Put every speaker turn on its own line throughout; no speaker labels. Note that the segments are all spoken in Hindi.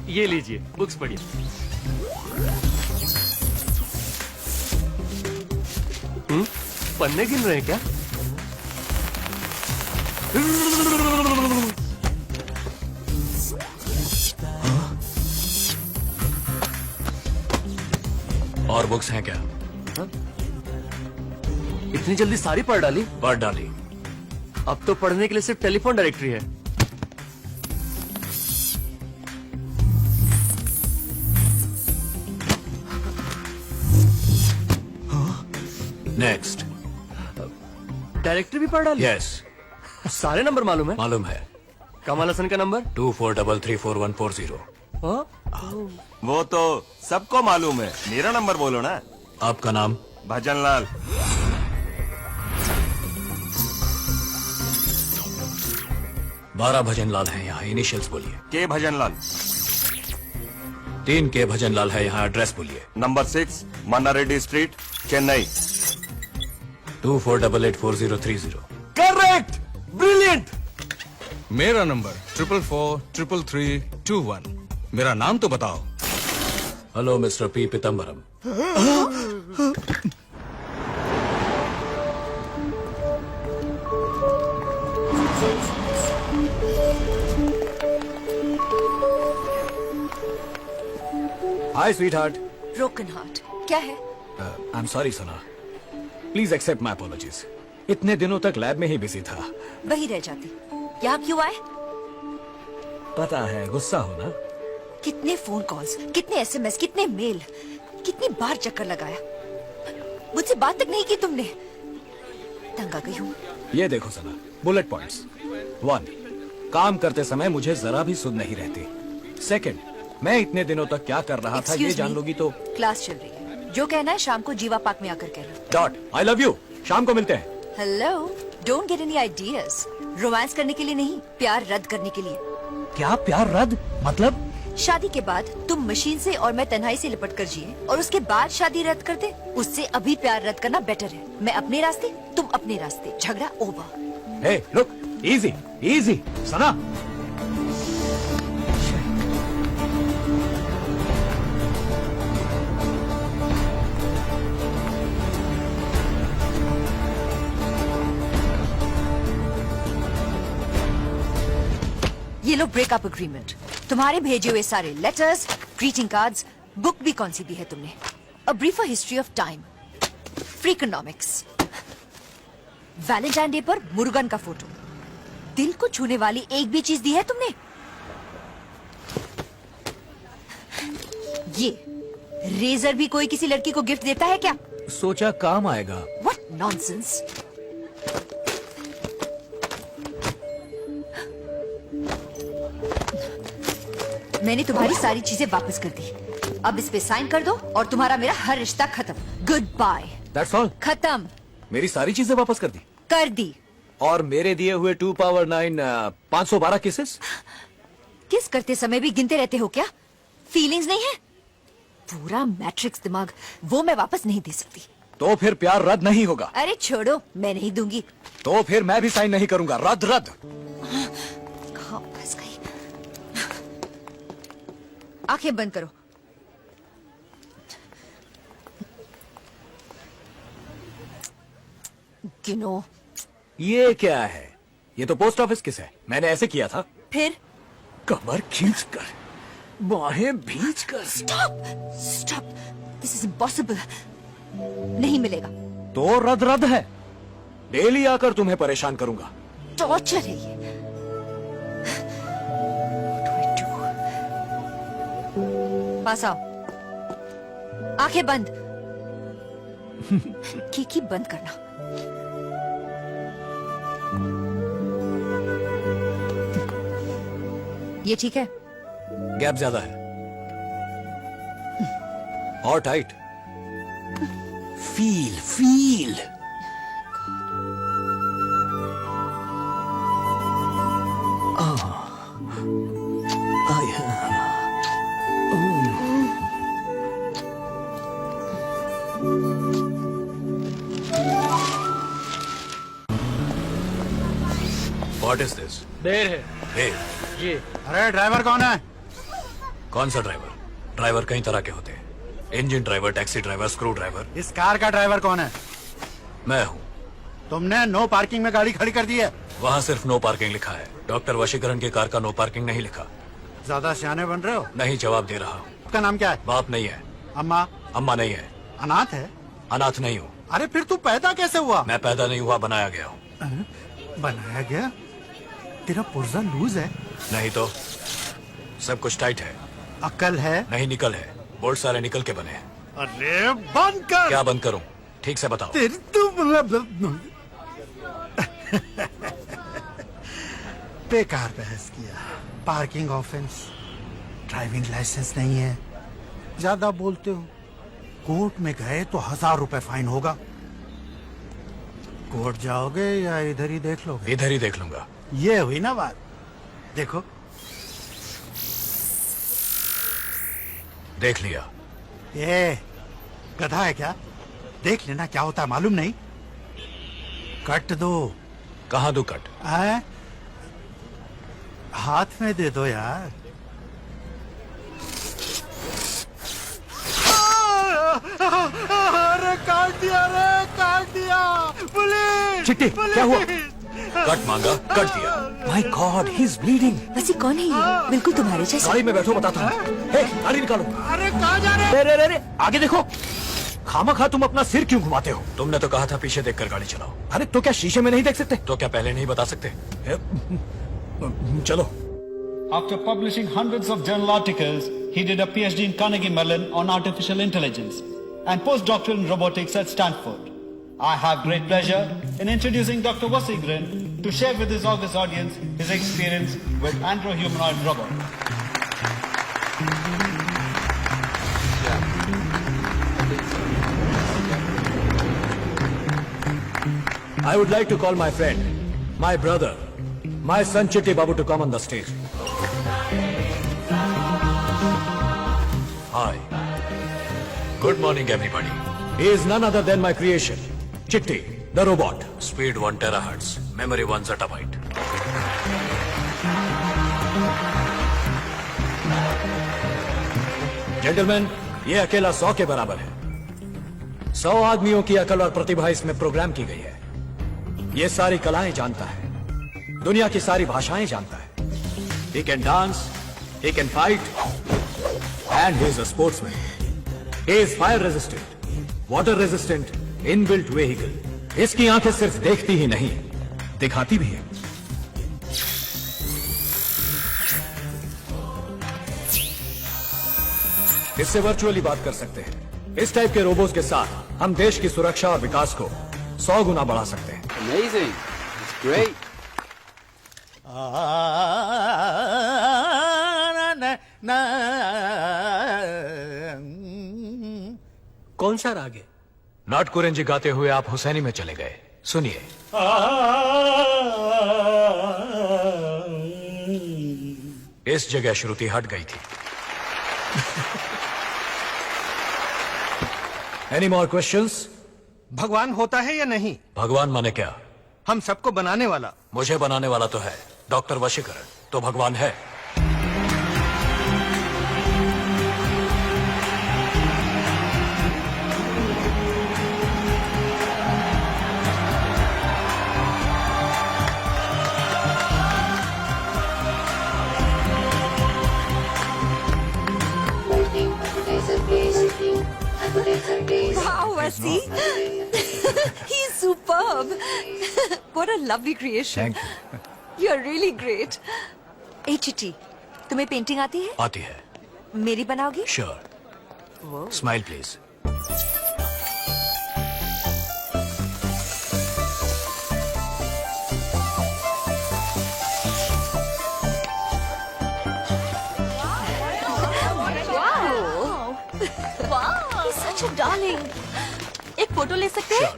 ये लीजिए बुक्स पढ़िए। पन्ने गिन रहे हैं क्या?
और बुक्स हैं क्या?
इतनी जल्दी सारी पढ़ डाली?
पढ़ डाली।
अब तो पढ़ने के लिए सिर्फ टेलीफोन डायरेक्टरी है।
नेक्स्ट।
डायरेक्टरी भी पढ़ डाली?
यस।
सारे नंबर मालूम है?
मालूम है। कमल हसन
का नंबर
24334140।
वो तो सबको मालूम है, मेरा नंबर बोलो ना।
आपका नाम?
भजनलाल।
बारह भजनलाल हैं यहाँ, इनिशियल्स बोलिए।
के भजनलाल।
3 के भजनलाल है यहाँ, एड्रेस बोलिए।
Number 6 Manna Reddy street, Chennai.
24884030।
Correct, brilliant.
मेरा नंबर 44333321। मेरा नाम तो बताओ।
Hello mister P Pitambaram.
Hi sweetheart.
Broken heart क्या है?
I am sorry Sona, please accept my apologies. इतने दिनों तक लैब में ही बिजी था।
वही रह जाती। यहाँ क्यों आए?
पता है गुस्सा हो ना।
कितने फोन कॉल्स, कितने एसएमएस, कितने मेल, कितनी बार चक्कर लगाया, मुझसे बात तक नहीं की तुमने। तंग आ गई हूँ।
ये देखो सना, बुलेट पॉइंट्स। 1, काम करते समय मुझे जरा भी सुध नहीं रहती। 2, मैं इतने दिनों तक क्या कर रहा था ये जान लोगी तो।
क्लास चल रही है, जो कहना है शाम को जीवा पार्क में आकर कह लो।
डॉट, आई लव यू। शाम को मिलते हैं।
Hello, don't get any ideas. Romance करने के लिए नहीं, प्यार रद्द करने के लिए।
क्या प्यार रद्द? मतलब?
शादी के बाद तुम मशीन से और मैं तन्हाई से लिपट कर जिए और उसके बाद शादी रद्द कर दे, उससे अभी प्यार रद्द करना बेटर है। मैं अपने रास्ते, तुम अपने रास्ते, झगड़ा over.
Hey look, easy easy Sana.
ये लो ब्रेकअप एग्रीमेंट। तुम्हारे भेजे हुए सारे लेटर्स, ग्रीटिंग कार्ड्स, बुक भी कौन सी दी है तुमने? A brief history of time, freakonomics, Valentine Day पर मुर्गन का फोटो। दिल को छूने वाली एक भी चीज दी है तुमने? ये रेजर भी कोई किसी लड़की को गिफ्ट देता है क्या?
सोचा काम आएगा।
What nonsense. मैंने तुम्हारी सारी चीजें वापस कर दी। अब इस पे साइन कर दो और तुम्हारा मेरा हर रिश्ता खत्म। Goodbye.
That's all.
खत्म।
मेरी सारी चीजें वापस कर दी?
कर दी।
और मेरे दिए हुए 2 पावर 9 512 किसेस?
किस करते समय भी गिनते रहते हो क्या? फीलिंग्स नहीं है? पूरा मैट्रिक्स दिमाग, वो मैं वापस नहीं दे सकती।
तो फिर प्यार रद्द नहीं होगा।
अरे छोड़ो, मैं नहीं दूंगी।
तो फिर मैं भी साइन नहीं करूंगा। रद्द रद्द।
कहाँ फंस गई? आंखें बंद करो। गिनो।
ये क्या है? ये तो पोस्ट ऑफिस किस है? मैंने ऐसे किया था।
फिर
कमर खींचकर, बाहें भींचकर।
Stop stop, this is impossible. नहीं मिलेगा।
तो रद्द रद्द है। डेली आकर तुम्हें परेशान करूंगा।
टॉर्चर है ये। पास आओ। आंखें बंद। की बंद करना। ये ठीक है?
गैप ज्यादा है और tight. Feel feel.
What is this?
देर है
Hey,
ये।
अरे ड्राइवर कौन है?
कौन सा ड्राइवर? ड्राइवर कई तरह के होते हैं। Engine driver, taxi driver, screw driver.
इस कार का ड्राइवर कौन है?
मैं हूँ।
तुमने नो पार्किंग में गाड़ी खड़ी कर दी है।
वहाँ सिर्फ नो पार्किंग लिखा है। डॉक्टर वशीकरण की कार का नो पार्किंग नहीं लिखा।
ज्यादा सियाने बन रहे हो।
नहीं, जवाब दे रहा हूँ।
आपका नाम क्या है?
बाप नहीं है,
अम्मा?
अम्मा नहीं है,
अनाथ है?
अनाथ नहीं हूँ।
अरे फिर तू पैदा कैसे हुआ?
मैं पैदा नहीं हुआ, बनाया गया हूँ।
बनाया गया? तेरा पुर्जा लूज है।
नहीं तो सब कुछ टाइट है।
अक्ल है?
नहीं, निकल है। बोल्ट सारे निकल के बने हैं।
अरे बंद कर।
क्या बंद करूँ? ठीक से बताओ।
तेरी तू बेकार बहस किया। पार्किंग ऑफेंस, ड्राइविंग लाइसेंस नहीं है, ज्यादा बोलते हो। कोर्ट में गए तो 1000 रुपए फाइन होगा। कोर्ट जाओगे या इधर ही देख लोगे?
इधर ही देख लूंगा।
ये हुई ना बात। देखो।
देख लिया।
ये गधा है क्या? देख लेना क्या होता है मालूम नहीं। कट दो।
कहाँ दो कट?
है? हाथ में दे दो यार। अरे काट दिया रे, काट दिया। पुलिस!
चिट्टी, क्या हुआ?
कट मांगा, कट दिया।
My God, he is bleeding.
वैसे कौन है ये? बिल्कुल तुम्हारे जैसा।
गाड़ी में बैठो, बताता हूँ। हे, गाड़ी निकालो।
अरे कहाँ जा रहे?
रे रे रे, आगे देखो। खामखा तुम अपना सिर क्यों घुमाते हो?
तुमने तो कहा था पीछे देखकर गाड़ी चलाओ।
अरे तो क्या शीशे में नहीं देख सकते?
तो क्या पहले नहीं बता सकते?
चलो।
After publishing hundreds of journal articles, he did a PhD in Carnegie Mellon on artificial intelligence and postdoctoral in robotics at Stanford. I have great pleasure in introducing Dr. Wasigren to share with his august audience his experience with andro-humanoid robot.
I would like to call my friend, my brother, my son Chitti Babu to come on the stage.
Hi. Good morning, everybody.
He is none other than my creation, Chitti, the robot.
Speed 1 terahertz, memory 1 zettabyte.
Gentlemen, ये अकेला 100 के बराबर है। 100 आदमियों की अकल और प्रतिभा इसमें प्रोग्राम की गई है। ये सारी कलाएं जानता है, दुनिया की सारी भाषाएं जानता है। He can dance, he can fight, and he is a sportsman. He is fire resistant, water resistant, inbuilt vehicle. इसकी आंखें सिर्फ देखती ही नहीं, दिखाती भी है। इससे वर्चुअली बात कर सकते हैं। इस टाइप के रोबोट्स के साथ हम देश की सुरक्षा और विकास को 100 गुना बढ़ा सकते हैं।
Amazing. It's great. कौन सा राग है?
नाट कुरेंजी गाते हुए आप हुसैनी में चले गए। सुनिए। इस जगह श्रुति हट गई थी।
Any more questions?
भगवान होता है या नहीं?
भगवान माने क्या?
हम सबको बनाने वाला।
मुझे बनाने वाला तो है डॉक्टर वशीकरण, तो भगवान है।
Wow, Wasi. He's superb. What a lovely creation.
Thank you.
You're really great. ए चिट्टी, तुम्हें पेंटिंग आती है?
आती है।
मेरी बनाओगी?
Sure. Smile please.
Wow, he's such a darling. एक फोटो ले सकते हैं?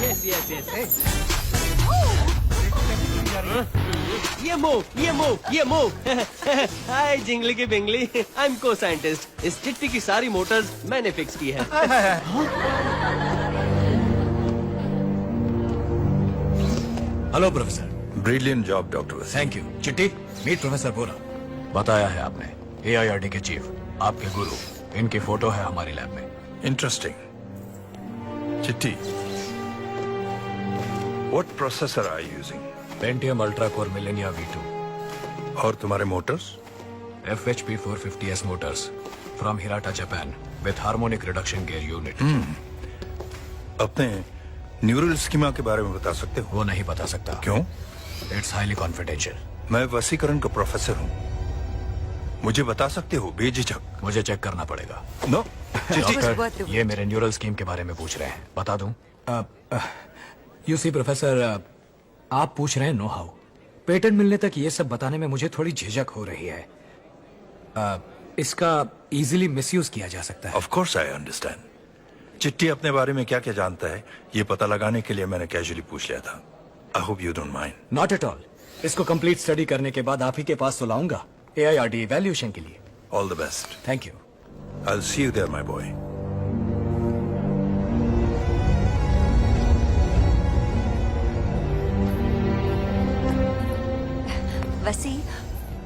Yes, yes, yes. ये मूव। हाय जिंगली की बिंगली। I am co scientist. इस चिट्टी की सारी मोटर्स मैंने फिक्स की है।
Hello professor.
Brilliant job doctor
thank you. Chitti, meet professor Bora. बताया है आपने, AIRD के चीफ, आपके गुरु, इनकी फोटो है हमारी लैब में।
Interesting. Chitti, what processor are you using?
Pentium ultra core millennia V2,
और तुम्हारे motors?
FHP 450S motors from Hirata, Japan with harmonic reduction gear unit.
अपने न्यूरल स्कीमा के बारे में बता सकते हो?
वो नहीं बता सकता।
क्यों?
It's highly confidential.
मैं वसीकरण का प्रोफेसर हूँ, मुझे बता सकते हो बेझिझक।
मुझे चेक करना पड़ेगा।
नो।
डॉक्टर, ये मेरे न्यूरल स्कीम के बारे में पूछ रहे हैं, बता दूं? यू सी प्रोफेसर, आप पूछ रहे हैं नो हाउ। पेटेंट मिलने तक ये सब बताने में मुझे थोड़ी झिझक हो रही है। इसका इजीली मिसयूज किया जा सकता है।
Of course I understand. चिट्टी अपने बारे में क्या क्या जानता है ये पता लगाने के लिए मैंने कैजुअली पूछ लिया था। I hope you don't mind.
Not at all. इसको कंप्लीट स्टडी करने के बाद आप ही के पास तो लाऊंगा AIRD इवैल्यूएशन के लिए।
All the best.
Thank you.
I will see you there my boy.
Vasi,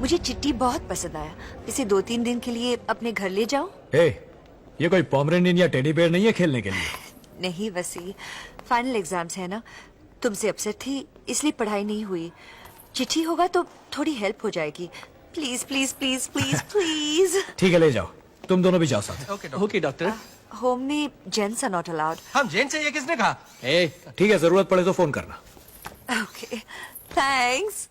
मुझे चिट्टी बहुत पसंद आया। इसे 2-3 दिन के लिए अपने घर ले जाओ।
हे, ये कोई पोमरेनियन या टेडी बेयर नहीं है खेलने के लिए।
नहीं वसी, फाइनल एग्जाम्स है ना, तुमसे अपसेट थी इसलिए पढ़ाई नहीं हुई। चिट्ठी होगा तो थोड़ी हेल्प हो जाएगी। Please please please please please.
ठीक है, ले जाओ, तुम दोनों भी जाओ साथ।
Okay doctor.
होम में जेंट्स आर नॉट अलाउड।
हम जेन से ये किसने कहा?
ए
ठीक है, जरूरत पड़े तो फोन करना।
Okay, thanks.